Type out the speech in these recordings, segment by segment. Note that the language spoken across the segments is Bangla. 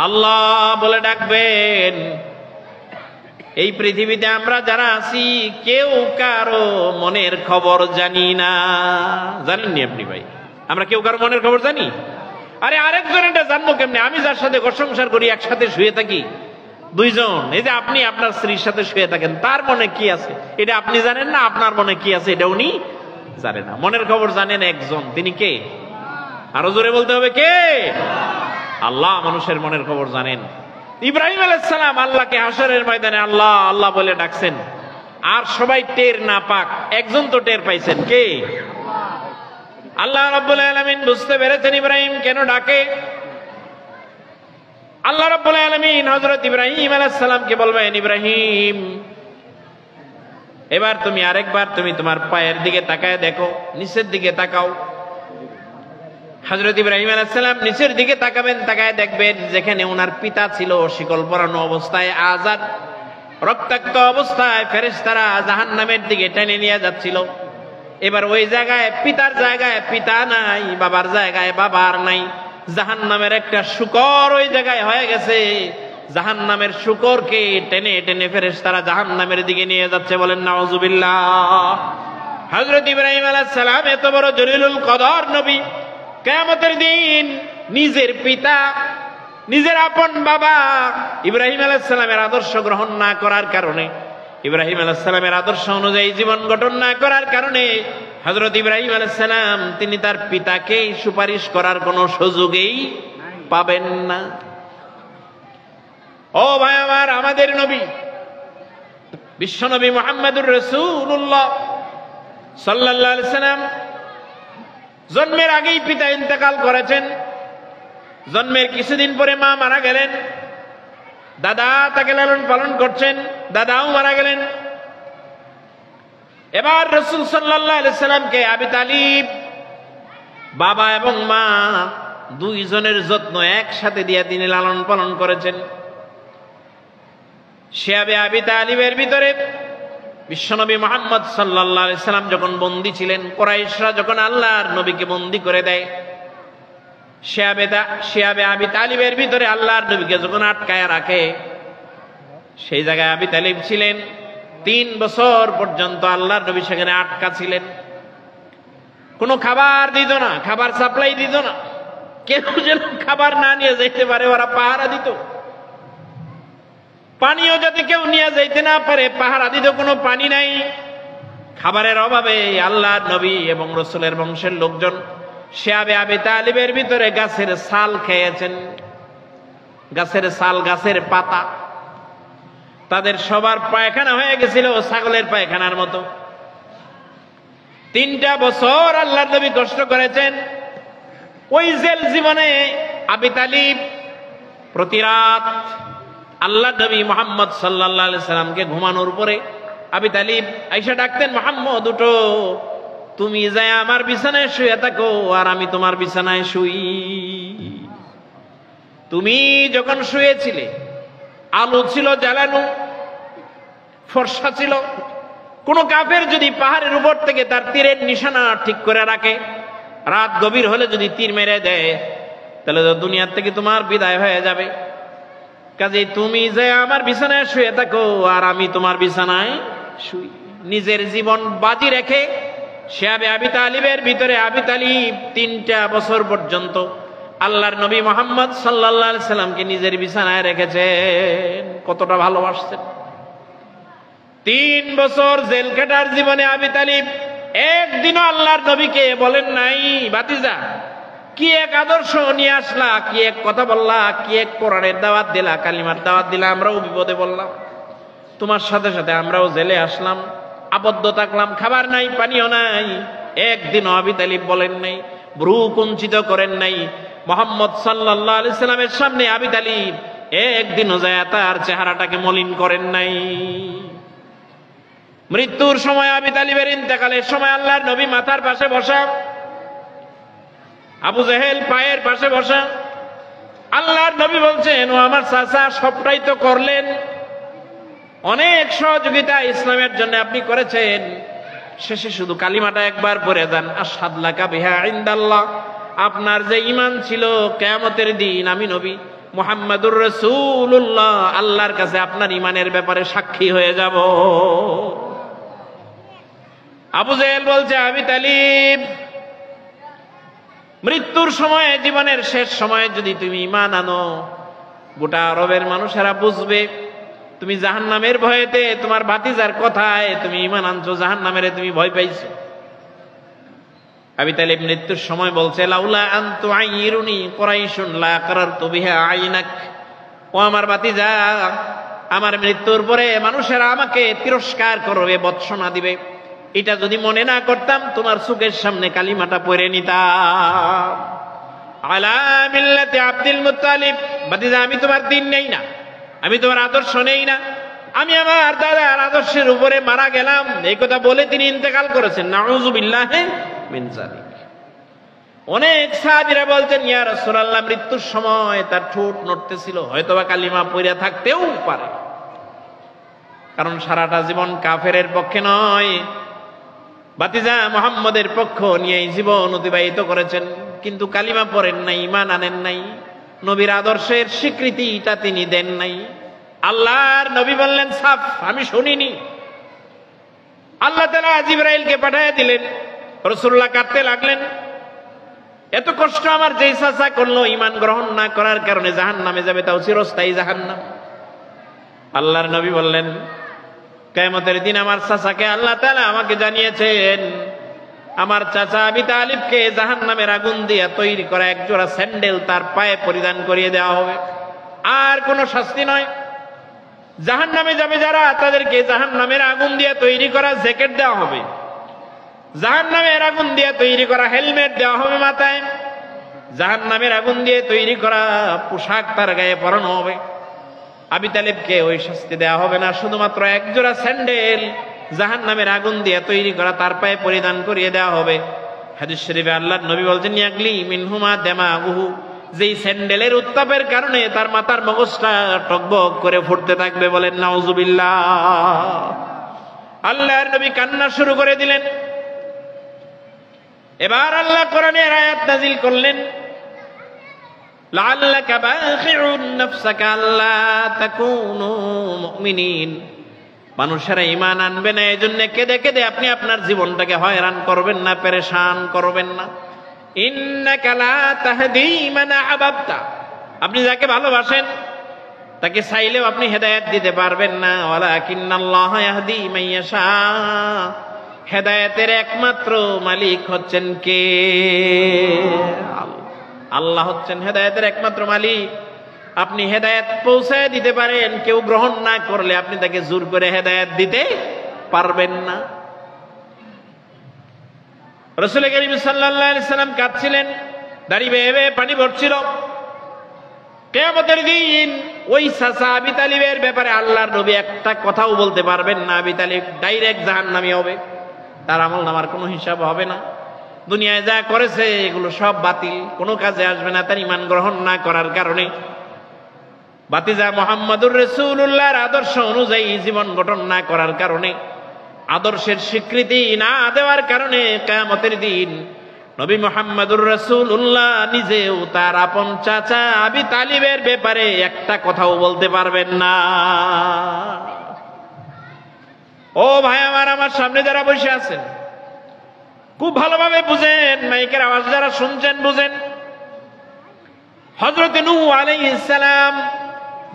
আল্লাহ বলে ডাকবেন। এই পৃথিবীতে আমরা যারা আছি কেউ কারো মনের খবর জানি না। জানেননি আপনি ভাই? আমরা কেউ কারো মনের খবর জানি? আরে আরেকজন এটা জানবো কেমনে? আমি যার সাথে ঘর সংসার করি, একসাথে শুয়ে থাকি দুইজন, এই যে আপনি আপনার স্ত্রীর সাথে শুয়ে থাকেন, তার মনে কি আছে এটা আপনি জানেন না, আপনার মনে কি আছে এটা উনি জানেন না। মনের খবর জানেন একজন, তিনি কে? আরো জোরে বলতে হবে, কে? আল্লাহ মানুষের মনের খবর জানেন। ইব্রাহিম আলাইহিস সালাম আল্লাহকে হাসরের ময়দানে আল্লাহ আল্লাহ বলে ডাকছেন, আর সবাই টের না পাক, একজন তো টের পাইছেন, কে? আল্লাহ রাব্বুল আলামিন বুঝতে পেরেছেন ইব্রাহিম কেন ডাকে। আল্লাহ রাব্বুল আলামিন হযরত ইব্রাহিম আলাইহিস সালামকে বলবেন, ইব্রাহিম এবার তুমি আরেকবার তুমি তোমার পায়ের দিকে তাকায় দেখো, নিচের দিকে তাকাও। হযরত ইব্রাহিম আলাইহিস সালাম নিচের দিকে তাকাবেন, তাকায় দেখবেন যেখানে ওনার পিতা ছিল শিকল পরানো অবস্থায়, আযাদ রক্তাক্ত অবস্থায় ফেরেশতারা জাহান্নামের দিকে টেনে নিয়ে যাচ্ছিল। এবার ওই জায়গায় পিতার জায়গায় পিতা নাই, বাবার জায়গায় বাবার নাই, জাহান্নামের একটা শূকর ওই জায়গায় হয়ে গেছে। জাহান্নামের শূকরকে টেনে টেনে ফেরেশতারা জাহান্নামের দিকে নিয়ে যাচ্ছে। বলেন নাউযুবিল্লাহ। হযরত ইব্রাহিম আলাইহিস সালাম এত বড় জলিলুল কদর নবী, কিয়ামতের দিন নিজের পিতা, নিজের আপন বাবা ইব্রাহিম আলাইহিস সালামের আদর্শ গ্রহণ না করার কারণে, ইব্রাহিম আলাইহিস সালামের আদর্শ অনুযায়ী জীবন গঠন না করার কারণে হযরত ইব্রাহিম আলাইহিস সালাম তিনি তার পিতাকে সুপারিশ করার কোনো সুযোগই পাবেন না। ও ভাই আমার, আমাদের নবী বিশ্বনবী মুহাম্মদুর রাসূলুল্লাহ সাল্লাল্লাহু আলাইহি সাল্লাম জন্মের আগেই পিতা ইন্তেকাল করেছেন। জন্মের কিছুদিন পরে মা মারা গেলেন, দাদা তাকে লালন পালন করছেন, দাদাও মারা গেলেন। এবার রাসূল সাল্লাল্লাহু আলাইহি সাল্লামকে আবু তালিব বাবা এবং মা দুইজনের যত্ন একসাথে দিয়ে তিনি লালন পালন করেছেন। শিয়াবে আবি তালিবের ভিতরে বিশ্বনবী মুহাম্মদ সাল্লাল্লাহু আলাইহি সাল্লাম যখন বন্দী ছিলেন, কুরাইশরা যখন আল্লাহর নবীকে বন্দী করে দেয়, শিয়াবে আবি তালিবের ভিতরে আল্লাহর নবীকে যখন আটকায় রাখে, সেই জায়গায় আবি তালিব ছিলেন। 3 বছর পর্যন্ত আল্লাহর নবী সেখানে আটকা ছিলেন। কোনো খাবার দিত না, খাবার সাপ্লাই দিত না, কেউ যেন খাবার না নিয়ে যাইতে পারে ওরা পাহারা দিত। পানিও যাতে কেউ নিয়ে যাইতে না পারে পাহারা দিত, কোনো পানি নাই। খাবারের অভাবে আল্লাহর নবী এবং রাসূলের বংশের লোকজন শিয়াবে আবি তালিবের ভিতরে গাছের ছাল খেয়েছেন। গাছের ছাল, গাছের পাতা, তাদের সবার পায়খানা হয়ে গেছিল ছাগলের পায়খানার মতো। 3টা বছর আল্লাহর নবী কষ্ট করেছেন। ওই জেল জীবনে আবি তালিব প্রতি রাত আল্লাহর নবী মুহাম্মদ সাল্লাল্লাহু আলাইহি সাল্লামকে ঘুমানোর পরে আবি তালিব আয়েশা ডাকতেন, মুহাম্মদ উঠো, তুমি যায় আমার বিছানায় শুয়ে থাকো আর আমি তোমার বিছানায় শুই। তুমি যখন শুয়েছিলে আলো ছিল জ্বালানো, ফর্সা ছিল। কোন কাফের যদি পাহাড়ের উপর থেকে তার তীরের নিশানা ঠিক করে রাখে, রাত গভীর হলে যদি তীর মেরে দেয়, তাহলে তো দুনিয়ার থেকে তোমার বিদায় হয়ে যাবে। কাজেই তুমি যে আমার বিছানায় শুয়ে থাকো আর আমি তোমার বিছানায় শুই। নিজের জীবন বাজি রেখে শিয়াবে আবি তালিবের ভিতরে আবি তালিব 3টা বছর পর্যন্ত আল্লাহর নবী মুহাম্মদ সাল্লাল্লাহু আলাইহি সাল্লামকে নিজের বিছানায় রেখেছেন। কতটা ভালোবাসতেন। 3 বছর জেল কাটার জীবনে আবি তালিব একদিনও আল্লাহর নবীকে বলেন নাই, ভাতিজা কি এক আদর্শ নিয়ে আসলা, কি এক কথা বললা, কি এক কোরআনের দাওয়াত দিলা, কালিমার দাওয়াত দিলা, আমরাও বিপদে বললাম, তোমার সাথে সাথে আমরাও জেলে আসলাম, আবদ্ধ থাকলাম, খাবার নাই, পানিও নাই। একদিনও আবি তালিব বলেন নাই, ভ্রু কুঞ্চিত করেন নাই। মুহাম্মদ সাল্লাল্লাহু আলাইহি সাল্লামের সামনে আবি তালিব একদিনও যায় তার চেহারাটাকে মলিন করেন নাই। মৃত্যুর সময় আবি তালিবের ইন্তেকালের সময় আল্লাহর নবী মাথার পাশে বসা, আবু জেহেল পায়ের পাশে বসা। আল্লাহর নবী বলছেন, ও আমার চাচা, সবটাই তো করলেন, অনেক সহযোগিতা ইসলামের জন্য আপনি করেছেন, শেষে শুধু কালিমাটা একবার পড়ে যান, আশহাদু লাকা বিহা ইনদাল্লাহ, আপনার যে ঈমান ছিল কিয়ামতের দিন আমি নবী মুহাম্মাদুর রাসূলুল্লাহ আল্লাহর কাছে আপনার ঈমানের ব্যাপারে সাক্ষী হয়ে যাব। আবু জেহেল বলছে, আবি তালিব, মৃত্যুর সময়ে, জীবনের শেষ সময়ে যদি তুমি ঈমান আনো, গোটা আরবের মানুষেরা বুঝবে তুমি জাহান্নামের ভয়েতে, তোমার ভাতিজার কথায় তুমি ঈমান আনছো, জাহান্নামের তুমি ভয় পাইছো। আবি তালিব মৃত্যুর সময় বলছে, লাউলা আন তুআইরুনি কুরাইশুন লা কারারতু বিহা আইনাক। ও আমার ভাতিজা, আমার মৃত্যুর পরে মানুষেরা আমাকে তিরস্কার করবে, বৎসনা দিবে, এটা যদি মনে না করতাম তোমার চোখের সামনে কালিমাটা পড়ে নিতাম। আলা মিল্লাতি আব্দুল মুত্তালিব। ভাতিজা, আমি তোমার দিন নেই না, আমি তোমার আদর্শ নেই না, আমি আমার দাদার আদর্শের উপরে মারা গেলাম। এই কথা বলে তিনি ইন্তেকাল করেছেন। নাউযুবিল্লাহি মিন যালিক। অনেক সাহাবীরা বলতেন, ইয়া রাসূলুল্লাহ, মৃত্যুর সময় তার ঠোঁট নড়তেছিল, হয়তোবা কালিমা পড়ে থাকতেও পারে, কারণ সারাটা জীবন কাফেরের পক্ষে নয়, ভাতিজা মুহাম্মদের পক্ষ নিয়ে জীবন অতিবাহিত করেছেন, কিন্তু কালিমা পড়েন নাই, ঈমান আনেন নাই, নবীর আদর্শের স্বীকৃতিটা তিনি দেন নাই। আল্লাহর নবী বললেন, সাফ, আমি শুনিনি। আল্লাহ তাআলা জিবরাইলকে পাঠিয়ে দিলেন, রাসূলুল্লাহ কাঁদতে লাগলেন, এত কষ্ট আমার যেই চাচা করলো ঈমান গ্রহণ না করার কারণে জাহান্নামে যাবে, তাও চিরস্থায়ী জাহান্নাম। আল্লাহর নবী বললেন, কিয়ামতের দিন আমার চাচাকে আল্লাহ তাআলা আমাকে জানিয়েছেন, আমার চাচা আবি তালিবকে জাহান্নামের আগুন দিয়ে তৈরি করা একজোড়া স্যান্ডেল তার পায়ে পরিধান করিয়ে দেওয়া হবে, আর কোনো শাস্তি নয়। জাহান্নামে যাবে যারা, তাদেরকে জাহান্নামের আগুন দিয়ে তৈরি করা জ্যাকেট দেওয়া হবে, জাহান্নামের আগুন দিয়ে তৈরি করা হেলমেট দেওয়া হবে মাথায়, জাহান্নামের আগুন দিয়ে তৈরি করা পোশাক তার গায়ে পরানো হবে। আবি তালিবকে ওই শাস্তি দেওয়া হবে না, শুধুমাত্র একজোড়া স্যান্ডেল জাহান্নামের আগুন দিয়ে তৈরি করা তার পায়ে পরিধান করিয়ে দেওয়া হবে। হাদিস শরীফে আল্লাহর নবী বলছেন, ইয়াগলি মিনহুমা দামাগুহু, যেই স্যান্ডেলের উত্তাপের কারণে তার মাথার মগজটা টকবক করে ফুটতে থাকবে। বলেন নাউযুবিল্লাহ। আল্লাহর নবী কান্না শুরু করে দিলেন। এবার আল্লাহ কোরআনের আয়াত নাযিল করলেন, লাআল্লাকা বাখিউন নাফসাকা আল্লা তাকুনু মুমিনিন। মানুষেরা ঈমান আনবে না, এজন্য কেঁদে কেঁদে আপনি আপনার জীবনটাকে হয়রান করবেন না, পেরেশান করবেন না। ইন্নাকা লা তাহদি মান আহবাবতা, আপনি যাকে ভালোবাসেন তাকে চাইলেও আপনি হেদায়েত দিতে পারবেন না। ওয়ালাকিন্নাল্লাহ ইয়াহদি মান ইয়াশা, হেদায়েতের একমাত্র মালিক হচ্ছেন কে? আল্লাহ হচ্ছেন হেদায়েতের একমাত্র মালিক। আপনি হেদায়েত পৌঁছায় দিতে পারেন, কেউ গ্রহণ না করলে আপনি তাকে জোর করে হেদায়েত দিতে পারবেন না। রাসূল করিম সাল্লাল্লাহু আলাইহি সাল্লাম কাঁদছিলেন, দাড়ি বেয়ে বেয়ে পানি পড়ছিল। কিয়ামতের দিন ওই চাচা আবি তালিবের ব্যাপারে আল্লাহর নবী একটা কথাও বলতে পারবেন না। আবি তালিব ডাইরেক্ট জাহান্নামী হবে, তার আমলনামার কোনো হিসাব হবে না। দুনিয়ায় যা করেছে এগুলো সব বাতিল, কোনো কাজে আসবে না তার ঈমান গ্রহণ না করার কারণে। ভাতিজা মুহাম্মাদুর রাসূলুল্লাহর আদর্শ অনুযায়ী জীবন গঠন না করার কারণে, আদর্শের স্বীকৃতি না দেওয়ার কারণে কিয়ামতের দিন নবী মুহাম্মাদুর রাসূলুল্লাহ নিজেও তার আপন চাচা আবি তালিবের ব্যাপারে একটা কথাও বলতে পারবেন না। ও ভাই আমার সামনে যারা বসে আছেন, খুব ভালোভাবে বুঝেন, মাইকের আওয়াজ যারা শুনছেন বুঝেন। হযরত নূহ আলাইহিস সালাম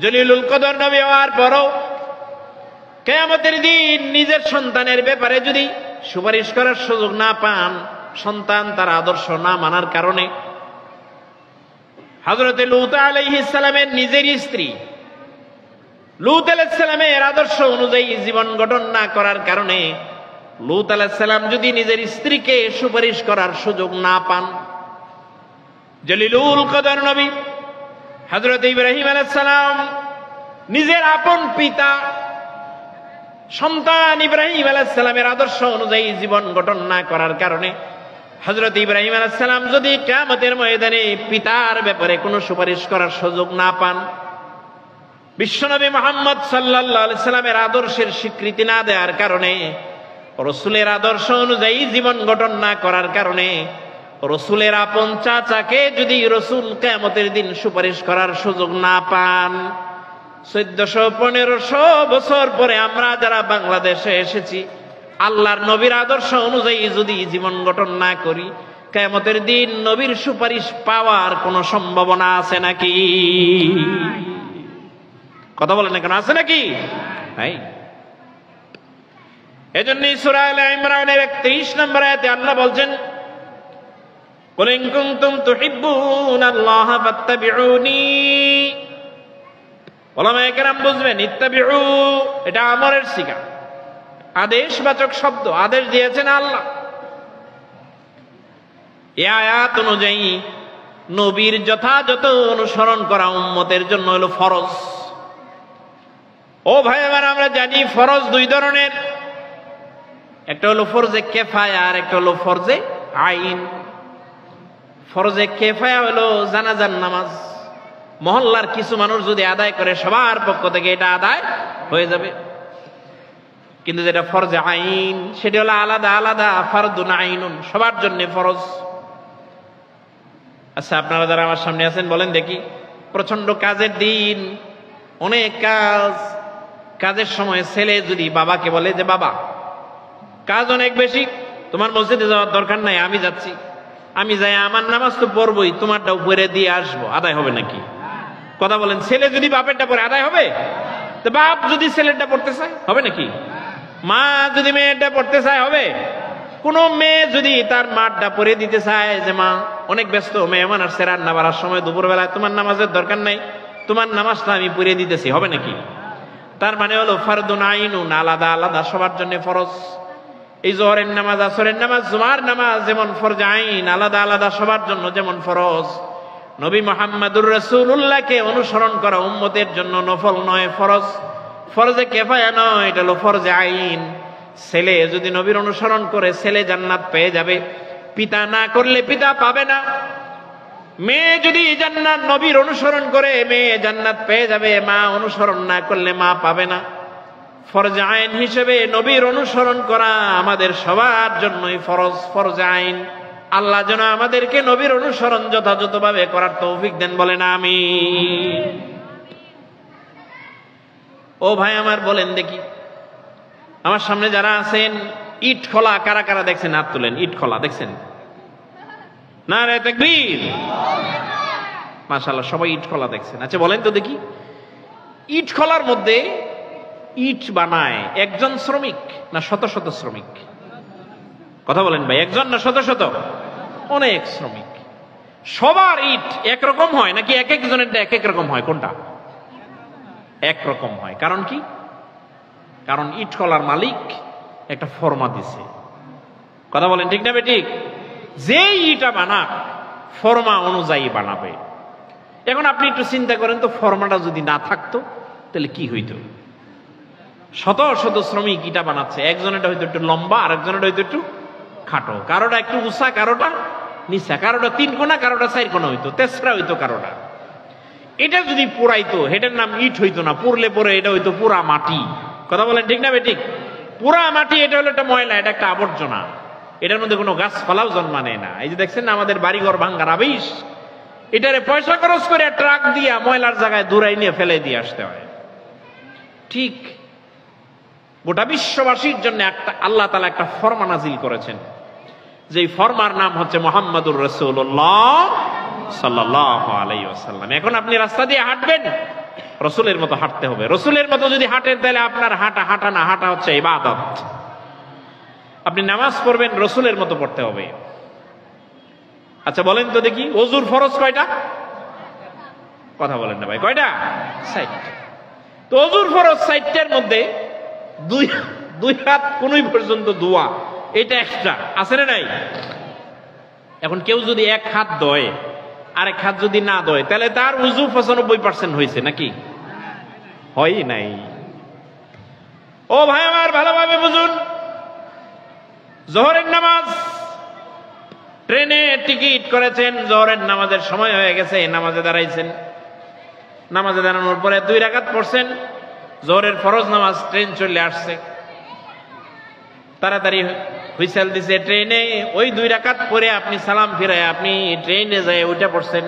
জলিলুল কদর নবী হওয়ার পরও কিয়ামতের দিন নিজের সন্তানের ব্যাপারে যদি সুপারিশ করার সুযোগ না পান, সন্তান তার আদর্শ না মানার কারণে, হযরত লূত আলাইহিস সালামের নিজের স্ত্রী লূত আলাইহিস সালামের আদর্শ অনুযায়ী জীবন গঠন না করার কারণে লূত আলাইহিস সালাম যদি নিজের স্ত্রীকে সুপারিশ করার সুযোগ না পান, জলিলুল কদর নবী হযরত ইব্রাহিম আলাইহিস সালাম নিজের আপন পিতা সন্তান ইব্রাহিম আলাইহিস সালামের আদর্শ অনুযায়ী জীবন গঠন না করার কারণে হযরত ইব্রাহিম আলাইহিস সালাম যদি কিয়ামতের ময়দানে পিতার ব্যাপারে কোনো সুপারিশ করার সুযোগ না পান, বিশ্বনবী মুহাম্মদ সাল্লাল্লাহু আলাইহি সাল্লামের আদর্শের স্বীকৃতি না দেওয়ার কারণে, রাসূলের আদর্শ অনুযায়ী জীবন গঠন না করার কারণে রসুলের আপন চাচাকে যদি রসুল কিয়ামতের দিন সুপারিশ করার সুযোগ না পান, 1400-1500 বছর পরে আমরা যারা বাংলাদেশে এসেছি আল্লাহর নবীর আদর্শ অনুযায়ী যদি জীবন গঠন না করি, কিয়ামতের দিন নবীর সুপারিশ পাওয়ার কোনো সম্ভাবনা আছে নাকি? কথা বলেন না কেন, আছে নাকি? এজন্যই সূরা আলে ইমরানের 31 নম্বর আয়াতে আল্লাহ বলছেন, কুল ইন কুনতুম তুহিব্বুনাল্লাহা ফাত্তাবিউনি। ওলামায়ে কেরাম বুঝবেন, ইত্তাবিউ এটা আমরের সিগা, আদেশবাচক শব্দ, আদেশ দিয়েছেন আল্লাহ। এই আয়াত অনুযায়ী নবীর যথাযথ অনুসরণ করা উম্মতের জন্য হলো ফরজ। ও ভাই আমার, আমরা জানি ফরজ দুই ধরনের, একটা হলো ফরজে কিফায়া আর একটা হলো ফরজে আইন। ফরজে কিফায়া হলো জানাজার নামাজ, মহল্লার কিছু মানুষ যদি আদায় করে সবার পক্ষ থেকে এটা আদায় হয়ে যাবে। কিন্তু যেটা ফরজে আইন সেটা হলো আলাদা আলাদা, ফারদুন আইনুন, সবার জন্য ফরজ। আচ্ছা, আপনারা যারা আমার সামনে আছেন বলেন দেখি, প্রচন্ড কাজের দিন, অনেক কাজ, কাজের সময় ছেলে যদি বাবাকে বলে যে বাবা কাজ অনেক বেশি, তোমার মসজিদে যাওয়ার দরকার নাই, আমি যাচ্ছি, আমি যাই আমার নামাজ তো পড়বই, তোমারটাও পড়ে দিয়ে আসবো, আদায় হবে নাকি? কথা বলেন, ছেলে যদি বাপেরটা পড়ে আদায় হবে? তো বাপ যদি ছেলেরটা পড়তে চায় হবে নাকি? মা যদি মেয়েরটা পড়তে চায় হবে? কোন মেয়ে যদি তার মারটা পড়ে দিতে চায় যে মা অনেক ব্যস্ত, মেহমান আসছে, রান্না বাড়ার সময় দুপুরবেলায় তোমার নামাজের দরকার নাই, তোমার নামাজটা আমি পড়ে দিতেছি, হবে নাকি? তার মানে হলো ফারদুন আইনুন, আলাদা আলাদা সবার জন্য ফরজ। এই জোহরের নামাজ, আসরের নামাজ, জুমার নামাজ যেমন ফরজ আইন, আলাদা আলাদা সবার জন্য যেমন ফরজ, নবী মুহাম্মদুর রাসূলুল্লাহকে অনুসরণ করা উম্মতের জন্য নফল নয়, ফরজ। ফরজে কিফায়া নয়, এটা হলো ফরজে আইন। ছেলে যদি নবীর অনুসরণ করে ছেলে জান্নাত পেয়ে যাবে, পিতা না করলে পিতা পাবে না। মেয়ে যদি জান্নাত নবীর অনুসরণ করে মেয়ে জান্নাত পেয়ে যাবে, মা অনুসরণ না করলে মা পাবে না। ফরজ আইন হিসেবে নবীর অনুসরণ করা আমাদের সবার জন্যই ফরজ, ফরজ আইন। আল্লাহ যেন আমাদেরকে নবীর অনুসরণ যথাযথভাবে করার তৌফিক দেন, বলেন আমিন। ও ভাই আমার, বলেন দেখি, আমার সামনে যারা আছেন ইট খোলা কারা কারা দেখছেন? হাত তুলেন। ইট খোলা দেখছেন? নারে তাকবীর, মাশাআল্লাহ, সবাই ইট খোলা দেখছেন। আচ্ছা বলেন তো দেখি, ইট খোলার মধ্যে ইট বানায় একজন শ্রমিক না শত শত শ্রমিক? কথা বলেন ভাই, একজন না শত শত? অনেক শ্রমিক। সবার ইট একরকম হয় নাকি এক একজনের এক এক রকম হয়? কোনটা? একরকম হয়। কারণ কি? কারণ ইট কলার মালিক একটা ফরমা দিছে। কথা বলেন ঠিক না বেঠিক? যে ইটা বানাক ফরমা অনুযায়ী বানাবে। এখন আপনি একটু চিন্তা করেন তো, ফরমাটা যদি না থাকতো তাহলে কি হইতো? শত শত শ্রমিক ইটা বানাচ্ছে, একজনেরটা হয়তো একটু লম্বা, আর একজনেরটা হয়তো একটু খাটো, কারোটা একটু উঁচা, কারোটা নিচা, কারোটা 3 কোনা, কারোটা 4 কোনা হইতো, তেসরা হইতো কারোটা। এটা যদি পোড়াইতো এটার নাম ইট হইতো না, পুরলে পরে এটা হইতো পুরা মাটি। কথা বলেন ঠিক না বেঠিক? পুরা মাটি, এটা হলো একটা ময়লা, এটা একটা আবর্জনা, এটার মধ্যে কোনো গাছপালাও জন্মা নেয় না। এই যে দেখছেন না আমাদের বাড়িঘর ভাঙ্গার আবিশ, এটারে পয়সা খরচ করে ট্রাক দিয়া ময়লার জায়গায় দূরাই নিয়ে ফেলে দিয়ে আসতে হয়। ঠিক গোটা বিশ্ববাসীর জন্য একটা আল্লাহ তাআলা একটা ফরমান নাজিল করেছেন, যে ফরমার নাম হচ্ছে মুহাম্মাদুর রাসূলুল্লাহ সাল্লাল্লাহু আলাইহি ওয়াসাল্লাম। এখন আপনি রাস্তা দিয়ে হাঁটবেন, রসুলের মতো হাঁটতে হবে। রসুলের মতো যদি হাঁটেন তাহলে আপনার হাঁটা না, হাঁটা হচ্ছে ইবাদত। আপনি নামাজ পড়বেন, রসুলের মতো পড়তে হবে। আচ্ছা বলেন তো দেখি, ওযুর ফরজ কয়টা? কথা বলেন না ভাই, কয়টা? 60। তো ওযুর ফরজ 60টার মধ্যে দুই হাত কোনই পর্যন্ত ধোয়া, এটা এক্সট্রা আছে না নাই? এখন কেউ যদি এক হাত ধোয় আরেক হাত যদি না ধোয়, তাহলে তার ওযু 95% হয়েছে নাকি? হয় নাই। ও ভাই আমার, ভালোভাবে বুঝুন, জোহরের নামাজ ট্রেনে টিকিট করেছেন, জোহরের নামাজের সময় হয়ে গেছে, নামাজে দাঁড়াইছেন, নামাজে দাঁড়ানোর পরে 2 রাকাত পড়ছেন, জোহরের ফরজ নামাজ, ট্রেন চলে আসছে, তাড়াতাড়ি হুইসেল দিছে ট্রেনে, ওই 2 রাকাত পরে আপনি সালাম ফিরায় আপনি ট্রেনে যায় ওইটা পড়ছেন,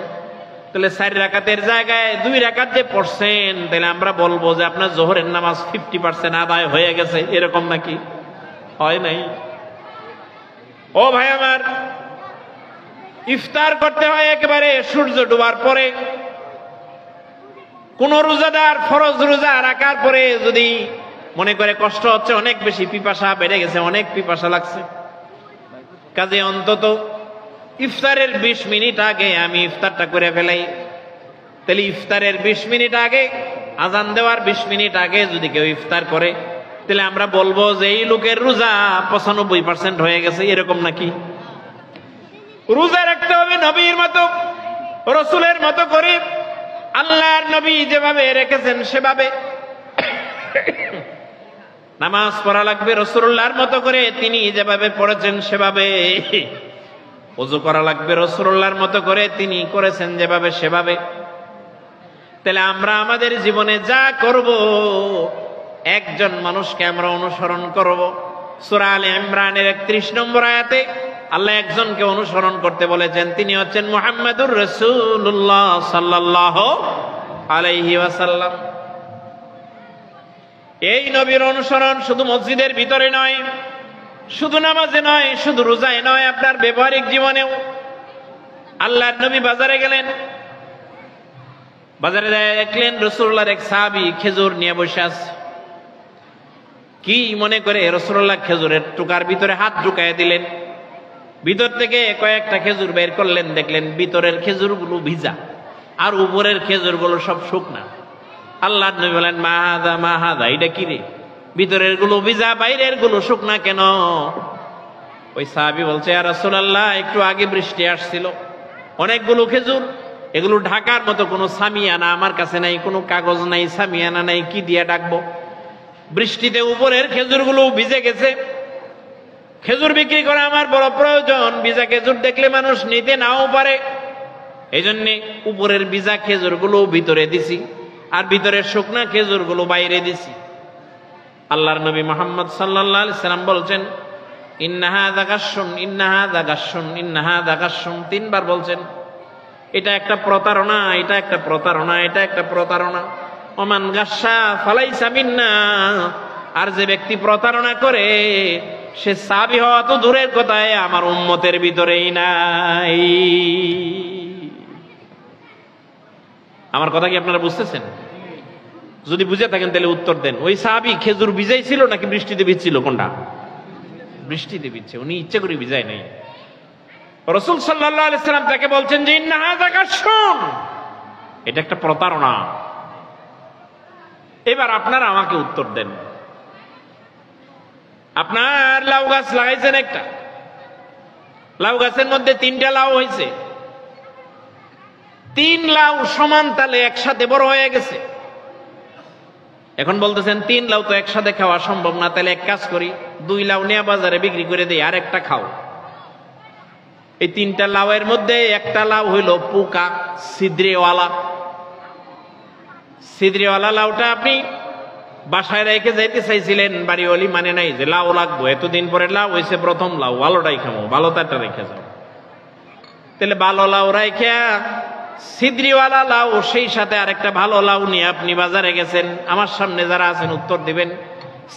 তাহলে 4 রাকাতের জায়গায় 2 রাকাত যে পড়ছেন, তাহলে আমরা বলবো যে আপনার জোহরের নামাজ 50% আদায় হয়ে গেছে, এরকম নাকি? হয় নাই। ও ভাই আমার, ইফতার করতে হয় একেবারে সূর্য ডোবার পরে। কোন রোজাদার ফরজ রোজা রাখার পরে যদি মনে করে কষ্ট হচ্ছে, অনেক বেশি পিপাসা বেড়ে গেছে, অনেক পিপাসা লাগছে, কাজে অন্তত ইফতারের 20 মিনিট আগে আমি ইফতারটা করে ফেলাই। তাহলে ইফতারের 20 মিনিট আগে, আজান দেওয়ার 20 মিনিট আগে যদি কেউ ইফতার করে, তাহলে আমরা বলবো যে এই লোকের রোজা 95% হয়ে গেছে, এরকম নাকি? রোজা রাখতে হবে নবীর মতো, রসুলের মতো করে, আল্লাহর নবী যেভাবে রেখেছেন সেভাবে। নামাজ পড়া লাগবে রাসূলুল্লাহর মতো করে, তিনি যেভাবে পড়েছেন সেভাবে। ওযু করা লাগবে রাসূলুল্লাহর মতো করে, তিনি করেছেন যেভাবে সেভাবে। তাহলে আমরা আমাদের জীবনে যা করব, একজন মানুষকে আমরা অনুসরণ করব। সূরা আলে ইমরানের 31 নম্বর আয়াতে আল্লাহ একজনকে অনুসরণ করতে বলেছেন, তিনি হচ্ছেন মুহাম্মাদুর রাসূলুল্লাহ সাল্লাল্লাহু আলাইহি ওয়াসাল্লাম। এই নবীর অনুসরণ শুধু মসজিদের ভিতরে নয়, শুধু নামাজে নয়, শুধু রোজায় নয়, আপনার ব্যবহারিক জীবনেও। আল্লাহর নবী বাজারে গেলেন, বাজারে দেখলেন রাসূলুল্লাহর এক সাহাবী খেজুর নিয়ে বসে আছে। কি মনে করে রাসূলুল্লাহ খেজুরের টুকার ভিতরে হাত ঢুকায় দিলেন, ভিতর থেকে কয়েকটা খেজুর বের করলেন, দেখলেন ভিতরের খেজুরগুলো ভিজা আর উপরের খেজুরগুলো সব শুকনা। আল্লাহর নবী বলেন, মাহাদা মাহাদা, এটা কি রে? ভিতরের গুলো ভিজা বাইরের গুলো শুকনা কেন? ওই সাহাবী বলছে, ইয়া রাসূলুল্লাহ, একটু আগে বৃষ্টি আসছিল, অনেকগুলো খেজুর, এগুলো ঢাকার মতো কোনো সামিয়ানা আমার কাছে নাই, কোনো কাগজ নাই, সামিয়ানা নাই, কি দিয়ে ডাকবো? বৃষ্টিতে উপরের খেজুরগুলো ভিজে গেছে, খেজুর বিক্রি করা আমার বড় প্রয়োজন, ভিজা খেজুর দেখলে মানুষ নিতে নাও পারে, এই জন্যে উপরের ভিজা খেজুরগুলো ভিতরে দিছি আর ভিতরের শুকনা খেজুরগুলো বাইরে দিছি। আল্লাহর নবী মুহাম্মদ সাল্লাল্লাহু আলাইহি সাল্লাম বলছেন, ইন্নাহা দাগাসুন, ইন্নাহা দাগাসুন, ইন্নাহা দাগাসুন, 3 বার বলছেন। এটা একটা প্রতারণা, এটা একটা প্রতারণা, এটা একটা প্রতারণা। ওমান গাসসা ফালাইসা মিন্না, আর যে ব্যক্তি প্রতারণা করে সে সাহাবী হওয়া তো দূরের কথায় আমার উম্মতের ভিতরেই নাই। আমার কথা কি আপনারা বুঝতেছেন? যদি বুঝে থাকেন তাহলে উত্তর দেন। ওই সাহাবী খেজুর ভিজাইছিল নাকি বৃষ্টিতে ভিজছিল? কোনটা? বৃষ্টিতে ভিজছে, উনি ইচ্ছে করে ভিজায় নাই। রাসূল সাল্লাল্লাহু আলাইহি সাল্লাম তাকে বলছেন যে ইন্নাহা যাকাসুন, এটা একটা প্রতারণা। এবার আপনারা আমাকে উত্তর দেন। আপনার লাউ গাছ লাগাইছেন একটা, লাউ গাছের মধ্যে 3টা লাউ হয়েছে, 3 লাউ সমান তালে একসাথে বড় হয়ে গেছে। এখন বলতেছেন 3 লাউ তো একসাথে খাওয়া সম্ভব না, তাহলে এক কাজ করি, 2 লাউ নিয়ে বাজারে বিক্রি করে দেই, আর একটা খাও। এই 3টা লাউয়ের মধ্যে একটা লাউ হইল পোকা, ছিদ্রেওয়ালা। ছিদ্রেওয়ালা লাউটা আপনি বাসায় রেখে যাইতে চাইছিলেন, বাড়িওয়ালি মানে নাই যে লাউ লাগবো, এতদিন পরে লাউ হয়েছে, প্রথম লাউ, ভালোটাই খাবো, ভালোটাটা রেখে যাও। তাহলে ভালো লাউ রাইখা ছিদ্রিওয়ালা লাউ, সেই সাথে আরেকটা ভালো লাউ নিয়ে আপনি বাজারে গেছেন। আমার সামনে যারা আছেন উত্তর দিবেন,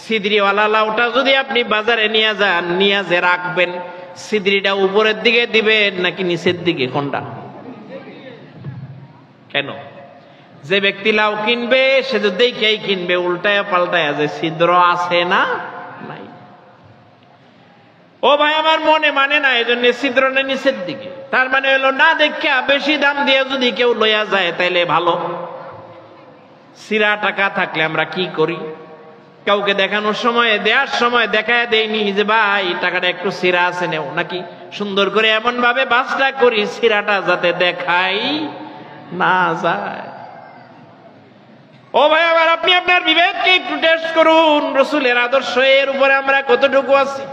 ছিদ্রিওয়ালা লাউটা যদি আপনি বাজারে নিয়ে যান, নিয়ে যে রাখবেন, ছিদ্রিটা উপরের দিকে দিবেন নাকি নিচের দিকে? কোনটা? কেন? যে ব্যক্তি লাউ কিনবে সে তো দেখেই কিনবে, উল্টায় পাল্টায় যে ছিদ্র আছে না নাই। ও ভাই আমার মনে মানে না, এই জন্য ছিদ্রটা নিচের দিকে। তার মানে হলো না দেখা বেশি দাম দিয়ে যদি কেউ লইয়া যায় তাইলে ভালো। সিরা টাকা থাকলে আমরা কি করি? কাউকে দেখানোর সময়, দেওয়ার সময় দেখায় দেয়নি যে ভাই টাকাটা একটু সিরা আছে নেও, নাকি সুন্দর করে এমন ভাবে বাসটা করি সিরাটা যাতে দেখাই না যায়। ও ভাই আবার আপনি আপনার বিবেককে একটু টেস্ট করুন, রাসূলের আদর্শ এর উপরে আমরা কতটুকু আছি।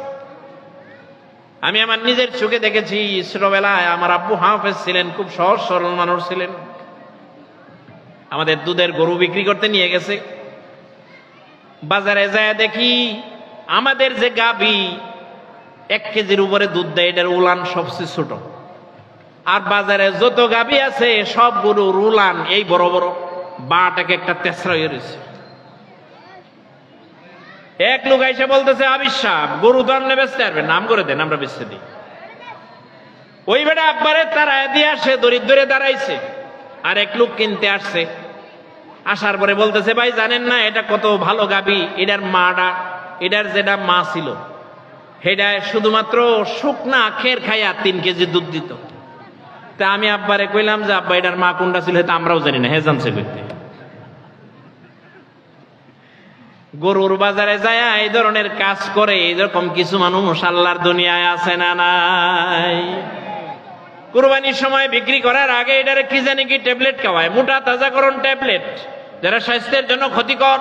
আমি আমার নিজের চোখে দেখেছি, ছোটবেলায় আমার আব্বু হাফেজ ছিলেন, খুব সহজ সরল মানুষ ছিলেন। আমাদের দুধের গরু বিক্রি করতে নিয়ে গেছে, বাজারে যায় দেখি আমাদের যে গাভী, 1 কেজির উপরে দুধ দেয়, এটার উলান সবচেয়ে ছোট। আর বাজারে যত গাভী আছে সব গরুর উলান এই বড় বড়, বাটাকে একটা তেসরা হয়ে রয়েছে। এক লোক এসে বলতেছে, আবির সাহেব গরু তো আপনি বেচতে পারবেন, নাম করে দেন আমরা বেচতে দিই। ওই বেটা আব্বারে তারায় দিয়ে আসে, দরিদ্রে দাঁড়াইছে। আর এক লোক কিনতে আসছে, আসার পরে বলতেছে, ভাই জানেন না এটা কত ভালো গাভী, এটার মাটা, এটার যেটা মা ছিল সেটা শুধুমাত্র শুকনা খের খাইয়া 3 কেজি দুধ দিত। তা আমি আব্বারে কইলাম যে আব্বা এটার মা কোনটা ছিল, এটা আমরাও জানি না, হে জানছে করতে। গরুর বাজারে যায় এই ধরনের কাজ করে, এরকম কিছু মানুষ আল্লাহর দুনিয়ায় আছে না নাই? কুরবানির সময় বিক্রি করার আগে এটারে কি জানি কি ট্যাবলেট খাওয়ায়, মোটা তাজাকরণ ট্যাবলেট, যারা স্বাস্থ্যের জন্য ক্ষতিকর।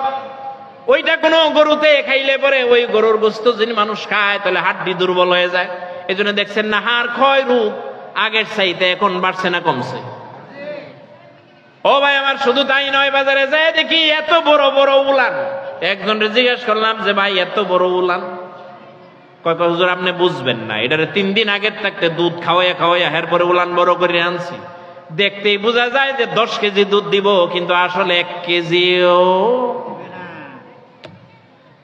ওইটা কোনো গরুতে খাইলে পরে ওই গরুর গোস্ত যদি মানুষ খায় তাহলে হাড্ডি দুর্বল হয়ে যায়। এই জন্য দেখছেন না হাড় ক্ষয় রোগ আগের চাইতে এখন বাড়ছে না কমছে? ও ভাই আমার, শুধু তাই নয়, বাজারে যায় দেখি এত বড় বড় উলান। একজনের জিজ্ঞেস করলাম যে ভাই এত বড় উলান? কয় হুজুর আপনি বুঝবেন না, এটারে 3 দিন আগের থাকতে দুধ খাওয়াইয়া খাওয়াইয়া এরপরে উলান বড় করে আনছি। দেখতেই বোঝা যায় যে 10 কেজি দুধ দিব, কিন্তু আসলে 1 কেজিও।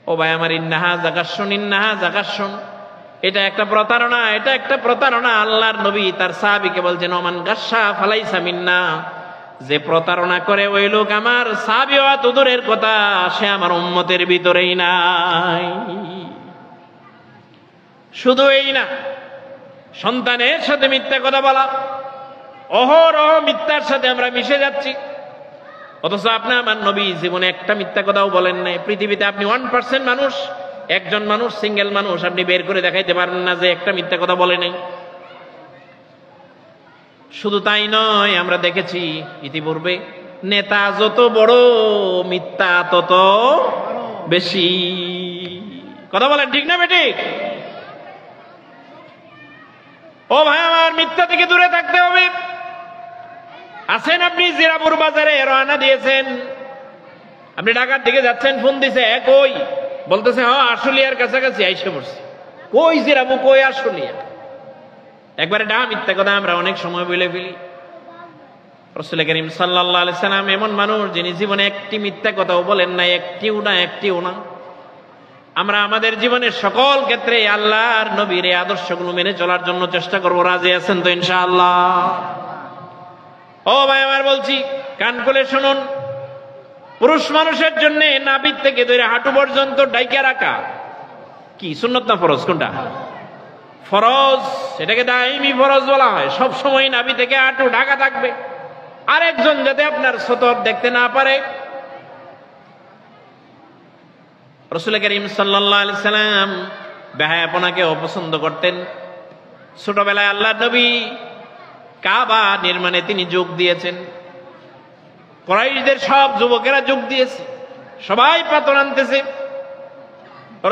ও ভাই আমার, ইন্নাহা জাকাশন, ইন্নাহা জাকাশন, এটা একটা প্রতারণা, এটা একটা প্রতারণা। আল্লাহর নবী তার সাহাবীকে বলছেন, ওমান গাশা ফালাইসা মিন্না, যে প্রতারণা করে ওই লোক আমার সাহাবী হওয়া তো দূরের কথা, সে আমার উম্মতের ভিতরেই নাই। শুধু এই না, সন্তানের সাথে মিথ্যা কথা বলা, অহরহ মিথ্যার সাথে আমরা মিশে যাচ্ছি। অথচ আপনি আমার নবী জীবনে একটা মিথ্যা কথাও বলেন নাই। পৃথিবীতে আপনি 1% মানুষ, একজন মানুষ, সিঙ্গেল মানুষ আপনি বের করে দেখাইতে পারেন না যে একটা মিথ্যা কথা বলে নাই। শুধু তাই নয়, আমরা দেখেছি ইতিপূর্বে নেতা যত বড় মিথ্যা তত বেশি। কথা বলেন ঠিক না বেঠিক? ও ভাই আমার, মিথ্যা থেকে দূরে থাকতে হবে। আছেন আপনি জিরাপুর বাজারে রওনা দিয়েছেন, আপনি ঢাকার দিকে যাচ্ছেন, ফোন দিছে কই, বলতেছে হ্যাঁ আশুলিয়ার কাছাকাছি আইসে পড়ছি। কই জিরাবু, কই আশুলিয়া? একবারে মিথ্যা কথা আমরা অনেক সময় বলে ফেলি। রাসূল করিম সাল্লাল্লাহু আলাইহি সাল্লাম এমন মানুষ যিনি জীবনে একটি মিথ্যা কথাও বলেন না, একটিও না। আমরা আমাদের জীবনের সকল ক্ষেত্রে আল্লাহর নবীর এই আদর্শগুলো মেনে চলার জন্য চেষ্টা করবো। রাজি আছেন তো ইনশাআল্লাহ? ও ভাই আমার, বলছি কান খুলে শুনুন। পুরুষ মানুষের জন্য নাভির থেকে ধরে হাঁটু পর্যন্ত ডাইকা রাখা কি সুন্নত না ফরজ? কোনটা ফরজ? এটাকে দাইমি ফরজ বলা হয়। সব সময় নাভি থেকে হাঁটু ঢাকা থাকবে, আরেকজন যাতে আপনার সতর দেখতে না পারে। রাসূল করিম সাল্লাল্লাহু আলাইহি সাল্লাম বেহায়াপনাকে অপছন্দ করতেন। ছোটবেলায় আল্লাহর নবী কাবা নির্মাণে তিনি যোগ দিয়েছেন। কুরাইশদের সব যুবকেরা যোগ দিয়েছে, সবাই পাথর আনতেছে।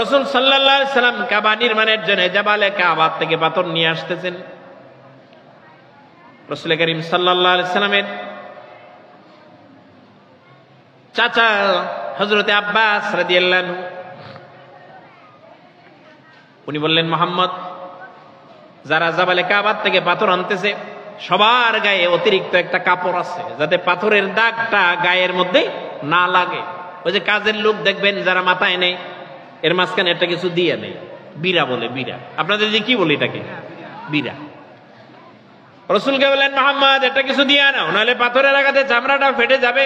রাসূল সাল্লাল্লাহু আলাইহি সাল্লাম কাবা নির্মাণের জন্য জাবালে কাবা থেকে পাথর নিয়ে আসতেছেন। রাসূল করিম সাল্লাল্লাহু আলাইহি সাল্লামের চাচা হযরতে আব্বাস রাদিয়াল্লাহু আনহু, উনি বললেন, মুহাম্মদ, যারা জাবালে কাবা থেকে পাথর আনতেছে সবার গায়ে অতিরিক্ত একটা কাপড় আছে, যাতে পাথরের দাগটা গায়ের মধ্যে না লাগে। ওই যে কাজের লোক দেখবেন যারা মাথায় নেই, এর মাঝখানে একটা কিছু দিয়ে নেই, বিরা বলে, বিরা। আপনাদের যে কি বলি এটাকে? বিরা। রাসূলকে বললেন, মুহাম্মদ, একটা কিছু দিয়ে নাও, নাহলে পাথরের আঘাতে চামড়াটা ফেটে যাবে।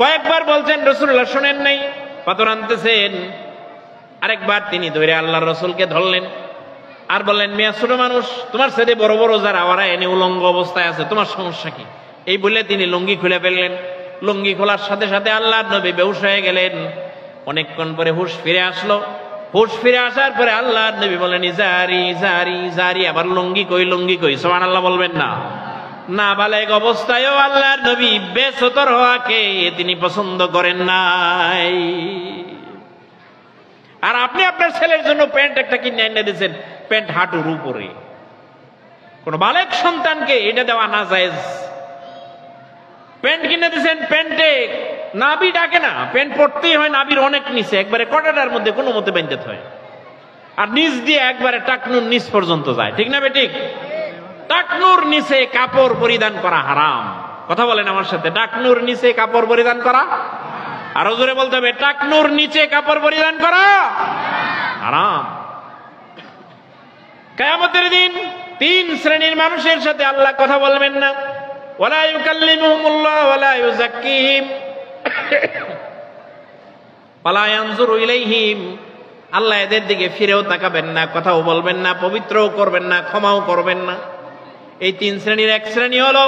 কয়েকবার বলছেন, রাসূলুল্লাহ শোনেন নাই, পাথর আনতেছেন। আরেকবার তিনি ধরে আল্লাহর রাসূলকে ধরলেন আর বললেন, মিয়া ছোট মানুষ, তোমার সাথে বড় বড় যারা ওরা এনে উলঙ্গ অবস্থায় আছে, তোমার সমস্যা কি? এই বলে তিনি লুঙ্গি খুলে ফেললেন। লুঙ্গি খোলার সাথে সাথে আল্লাহর নবী বেহুশ হয়ে গেলেন। অনেকক্ষণ পরে হুশ ফিরে আসলো। হুশ ফিরে আসার পরে আল্লাহর নবী বলেন, ইজারি ইজারি ইজারি। আবার লুঙ্গি কই, লুঙ্গি কই? সুবহানাল্লাহ বলবেন না? নাবালেগ অবস্থায়ও আল্লাহর নবী বেসতর হওয়াকে তিনি পছন্দ করেন নাই। আর আপনি আপনার ছেলের জন্য প্যান্ট একটা কিনে এনে দিয়েছেন, প্যান্ট হাঁটুর উপরে। কোন বালেক সন্তানকে এটা দেওয়া না জায়েজ। প্যান্ট কিনে দিয়েছেন, প্যান্টে নাভি ডাকে না, প্যান্ট পরতেই হয় নাভির অনেক নিচে, একবারে কটাটার মধ্যে কোনো মতে বাঁধতে হয়। আর নিচ দিয়ে একবারে টাকনুর নিচ পর্যন্ত যায়, ঠিক না বেঠিক? টাকনুর নিচে কাপড় পরিধান করা হারাম। কথা বলেন আমার সাথে, টাকনুর নিচে কাপড় পরিধান করা, আরো জোরে বলতে হবে, টাকনুর নিচে কাপড় পরিধান করা হারাম। কিয়ামতের দিন তিন শ্রেণীর মানুষের সাথে আল্লাহ কথা বলবেন না। ওয়ালা ইউকাল্লিমুহুমুল্লাহ ওয়ালা ইউযাক্কিহিম ওয়ালা ইয়ানজুরু ইলাইহিম, আল্লাহ এদের দিকে ফিরেও তাকাবেন না, কথাও বলবেন না, পবিত্রও করবেন না, ক্ষমাও করবেন না। এই তিন শ্রেণীর এক শ্রেণী হলো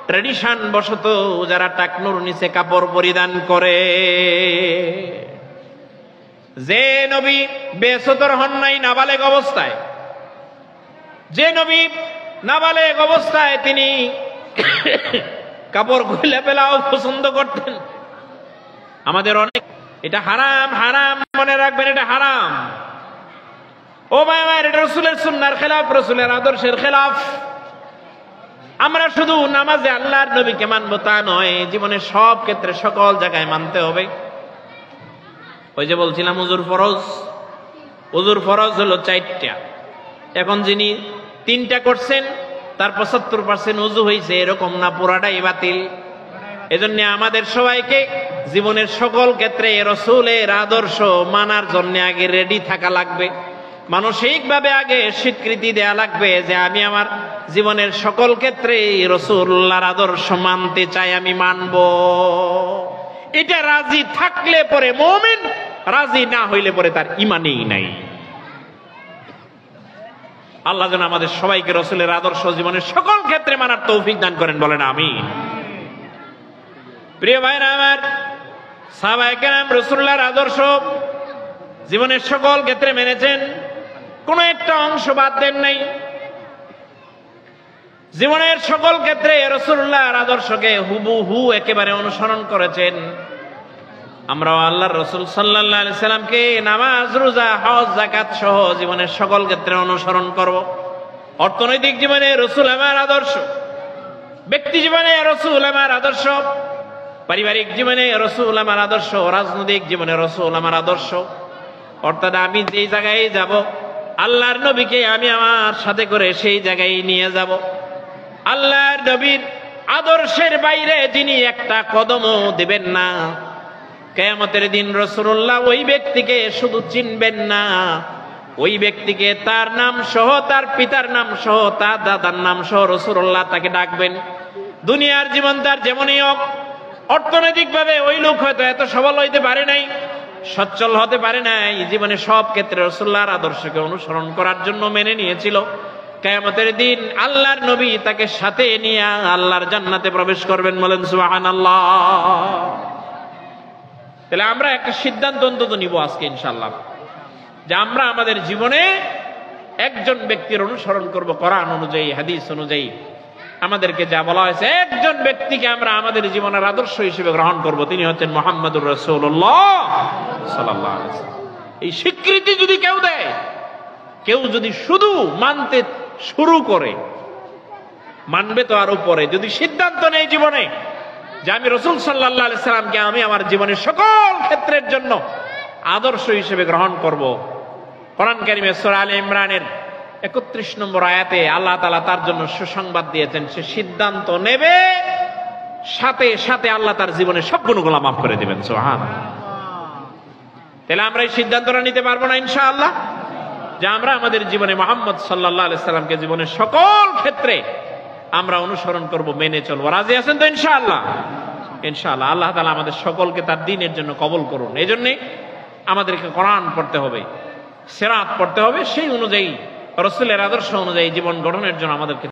ট্র্যাডিশন বশত যারা টাকনুর নিচে কাপড় পরিধান করে। যে নবী বেসতর হন নাই নাবালেগ অবস্থায়, যে নবী নাবালেগ অবস্থায় তিনি কাপড় খুলে ফেলাও পছন্দ করতেন। আমাদের অনেক, এটা হারাম, হারাম মনে রাখবেন, এটা হারাম। ও ভাই, এটা রাসূলের সুন্নাহর খেলাফ, রাসূলের আদর্শের খেলাফ। আমরা শুধু নামাজে আল্লাহর নবীকে মানবো তা নয়, জীবনের সব ক্ষেত্রে সকল জায়গায় মানতে হবে। ওই যে বলছিলাম ওযুর ফরজ, ওযুর ফরজ হলো 4টা। এখন যিনি 3টা করছেন তার 75% ওযু হয়েছে, এরকম না, পুরাটাই বাতিল। এজন্য আমাদের সবাইকে জীবনের সকল ক্ষেত্রে রাসূলের আদর্শ মানার জন্য আগে রেডি থাকা লাগবে, মানসিকভাবে আগে স্বীকৃতি দেয়া লাগবে যে আমি আমার জীবনের সকল ক্ষেত্রে রাসূলুল্লাহর আদর্শ মানতে চাই, আমি মানব। এটা রাজি থাকলে পরে মুমিন, রাজি না হইলে পরে তার ঈমানই নাই। আল্লাহ যেন আমাদের সবাইকে রাসূলের আদর্শ জীবনের সকল ক্ষেত্রে মানার তৌফিক দান করেন, বলেন আমিন। প্রিয় ভাইরা আমার, সাহাবায়ে কেরাম রাসূলুল্লাহর আদর্শ জীবনের সকল ক্ষেত্রে মেনেছেন, কোন একটা অংশ বাদ দেন নাই। জীবনের সকল ক্ষেত্রে রাসূলুল্লাহর আদর্শকে হুবহু একেবারে অনুসরণ করেছেন। আমরা আল্লাহর রাসূল সাল্লাল্লাহু আলাইহি সাল্লামকে নামাজ, রোজা, হজ, যাকাত সহ জীবনের সকল ক্ষেত্রে অনুসরণ করব। অর্থনৈতিক জীবনে রাসূল আমার আদর্শ, ব্যক্তি জীবনে রাসূল আমার আদর্শ, পারিবারিক জীবনে রাসূল আমার আদর্শ, রাজনৈতিক জীবনে রাসূল আমার আদর্শ। অর্থাৎ আমি যেই জায়গায় যাব আল্লাহর নবীকে আমি আমার সাথে করে সেই জায়গায় নিয়ে যাব। আল্লাহর নবীর আদর্শের বাইরে যিনি একটা কদমও দিবেন না, কিয়ামতের দিন রাসূলুল্লাহ ওই ব্যক্তিকে শুধু চিনবেন না, ওই ব্যক্তিকে তার নাম সহ, তার পিতার নাম সহ, তার দাদার নাম সহ রাসূলুল্লাহ তাকে ডাকবেন। দুনিয়ার জীবন তার যেমনই হোক, অর্থনৈতিকভাবে ওই লোক হয়তো এত সবল হইতে পারে নাই, সচ্ছল হতে পারে নাই, জীবনে সব ক্ষেত্রে রাসূলুল্লাহর আদর্শকে অনুসরণ করার জন্য মেনে নিয়েছিল। কিয়ামতের দিন আল্লাহর নবী তাকে সাথে নিয়ে আল্লাহর জান্নাতে প্রবেশ করবেন, বলেন সুবহানাল্লাহ। তাহলে আমরা একটা সিদ্ধান্ত অন্তত নিব আজকে ইনশাআল্লাহ, যে আমরা আমাদের জীবনে একজন ব্যক্তির অনুসরণ করব, কোরআন অনুযায়ী, হাদিস অনুযায়ী। আমাদেরকে যা বলা হয়েছে, একজন ব্যক্তিকে আমরা আমাদের জীবনের আদর্শ হিসেবে গ্রহণ করব, তিনি হচ্ছেন মুহাম্মদুর রাসূলুল্লাহ সাল্লাল্লাহু আলাইহি ওয়াসাল্লাম। এই স্বীকৃতি যদি কেউ দেয়, কেউ যদি শুধু মানতে শুরু করে, মানবে তো আরো পরে, যদি সিদ্ধান্ত নেয় জীবনে যে আমি রাসূল সাল্লাল্লাহু আলাইহি সাল্লামকে আমি আমার জীবনের সকল ক্ষেত্রের জন্য আদর্শ হিসেবে গ্রহণ করব। কোরআন কারীমে সূরা আলে ইমরানের 31 নম্বর আয়াতে আল্লাহ তাআলা তার জন্য সুসংবাদ দিয়েছেন, সে সিদ্ধান্ত নেবে, সাথে সাথে আল্লাহ তার জীবনের সব গুনাহগুলো মাফ করে দিবেন। সুবহানাল্লাহ। তাহলে আমরা এই সিদ্ধান্তটা নিতে পারবো না ইনশাআল্লাহ, যে আমরা আমাদের জীবনে মুহাম্মদ সাল্লাল্লাহু আলাইহি সাল্লামকে জীবনের সকল ক্ষেত্রে আমরা অনুসরণ করব, মেনে চলবো। রাজি আছেন তো ইনশাআল্লাহ? ইনশাআল্লাহ। আল্লাহ তাআলা আমাদের সকলকে তার দ্বীনের জন্য কবুল করুন। এই জন্য আমাদেরকে কোরআন পড়তে হবে, সিরাত পড়তে হবে, সেই অনুযায়ী রাসূলের আদর্শ অনুযায়ী জীবন গঠনের জন্য আমাদেরকে